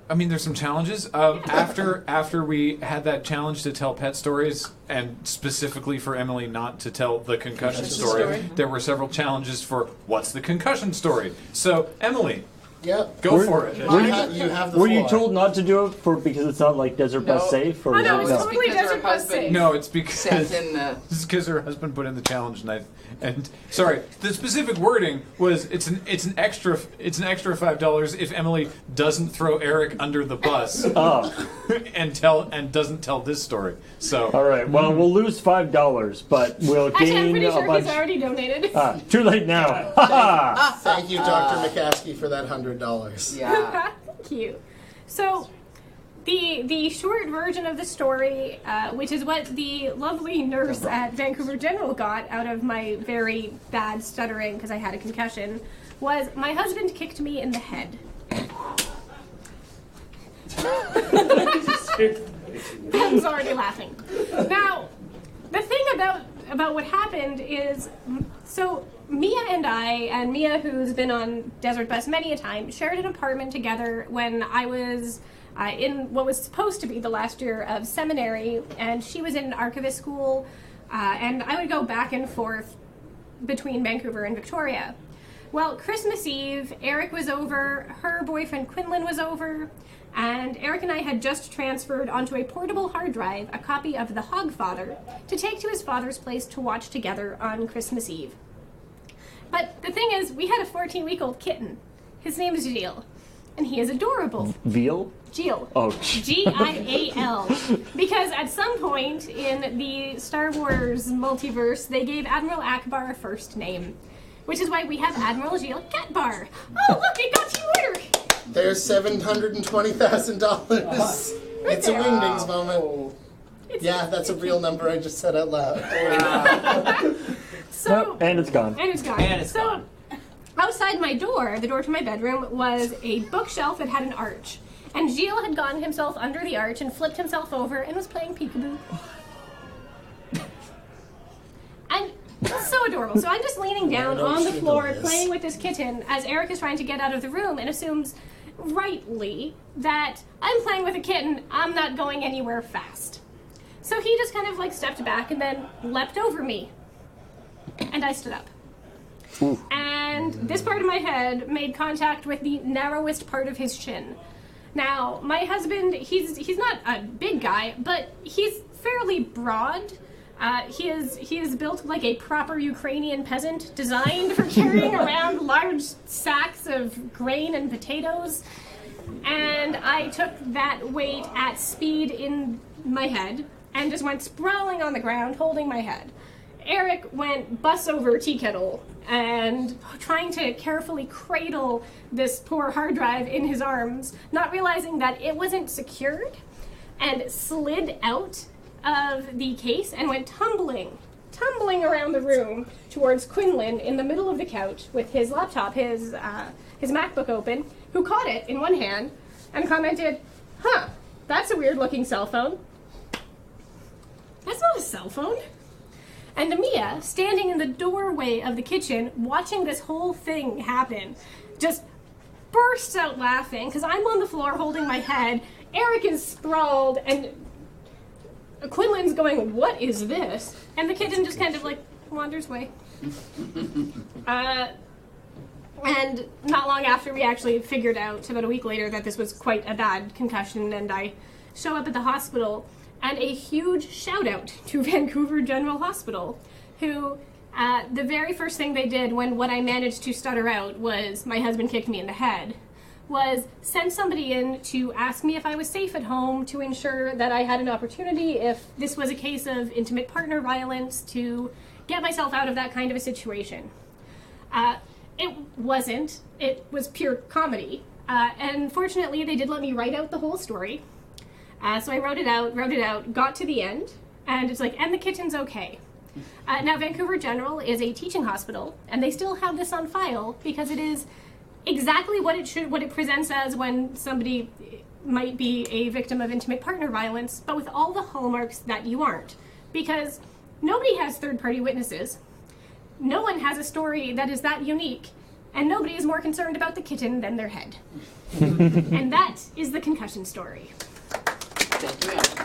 I mean, there's some challenges. After we had that challenge to tell pet stories, and specifically for Emily not to tell the concussion story, there were several challenges for what's the concussion story. So, Emily, go for it. You have the Were floor. you told not to do it because it's not like Desert Bus safe? Or no, it's totally Desert Bus safe. No, it's because her husband put in the challenge, and sorry, the specific wording was it's an extra $5 if Emily doesn't throw Eric under the bus and doesn't tell this story. So all right, well we'll lose $5, but we'll Actually, gain I'm pretty sure a bunch. he's already donated. Too late now. Thank you, Dr. McCaskey, for that $100. Yeah. Thank you. So, the short version of the story, which is what the lovely nurse at Vancouver General got out of my very bad stuttering because I had a concussion, was my husband kicked me in the head. I was already laughing. Now, the thing about what happened is, so Mia and I, and Mia, who's been on Desert Bus many a time, shared an apartment together when I was in what was supposed to be the last year of seminary, and she was in an archivist school, and I would go back and forth between Vancouver and Victoria. Well, Christmas Eve, Eric was over, her boyfriend Quinlan was over, and Eric and I had just transferred onto a portable hard drive a copy of The Hogfather to take to his father's place to watch together on Christmas Eve. But the thing is, we had a 14-week-old kitten. His name is Gilles, and he is adorable. Veal? Gilles. Oh. Gial. Because at some point in the Star Wars multiverse, they gave Admiral Akbar a first name, which is why we have Admiral Gilles Catbar. Oh, look, it got to work! There's $720,000. It's a Wingdings moment. That's a real number I just said out loud. And it's gone. And it's gone. Outside my door, the door to my bedroom, was a bookshelf that had an arch. And Gilles had gotten himself under the arch and flipped himself over and was playing peekaboo. And it's so adorable. So I'm just leaning down on the floor playing with this kitten as Eric is trying to get out of the room and assumes, rightly, that I'm playing with a kitten, I'm not going anywhere fast. So he just kind of stepped back and then leapt over me. And I stood up. Ooh. And this part of my head made contact with the narrowest part of his chin. Now, my husband, he's not a big guy, but he's fairly broad. He is built like a proper Ukrainian peasant, designed for carrying around large sacks of grain and potatoes. And I took that weight at speed in my head and just went sprawling on the ground, holding my head. Eric went bus over tea kettle and trying to carefully cradle this poor hard drive in his arms, not realizing that it wasn't secured, and slid out of the case and went tumbling around the room towards Quinlan in the middle of the couch with his laptop, his MacBook open, who caught it in one hand and commented, "Huh, that's a weird looking cell phone." That's not a cell phone. And Mia, standing in the doorway of the kitchen, watching this whole thing happen, just bursts out laughing, because I'm on the floor holding my head, Eric is sprawled, and Quinlan's going, "What is this?" And the kitten just kind of wanders away. And not long after, we actually figured out, about a week later, that this was quite a bad concussion, and I show up at the hospital. And a huge shout out to Vancouver General Hospital, who the very first thing they did when what I managed to stutter out was my husband kicked me in the head, was send somebody in to ask me if I was safe at home, to ensure that I had an opportunity, if this was a case of intimate partner violence, to get myself out of that kind of a situation. It wasn't. It was pure comedy. And fortunately, they did let me write out the whole story. So I wrote it out, got to the end, and it's and the kitten's okay. Now, Vancouver General is a teaching hospital, and they still have this on file because it is exactly what it presents as when somebody might be a victim of intimate partner violence, but with all the hallmarks that you aren't. Because nobody has third-party witnesses. No one has a story that is that unique. And nobody is more concerned about the kitten than their head. And that is the concussion story. Thank you, Anna.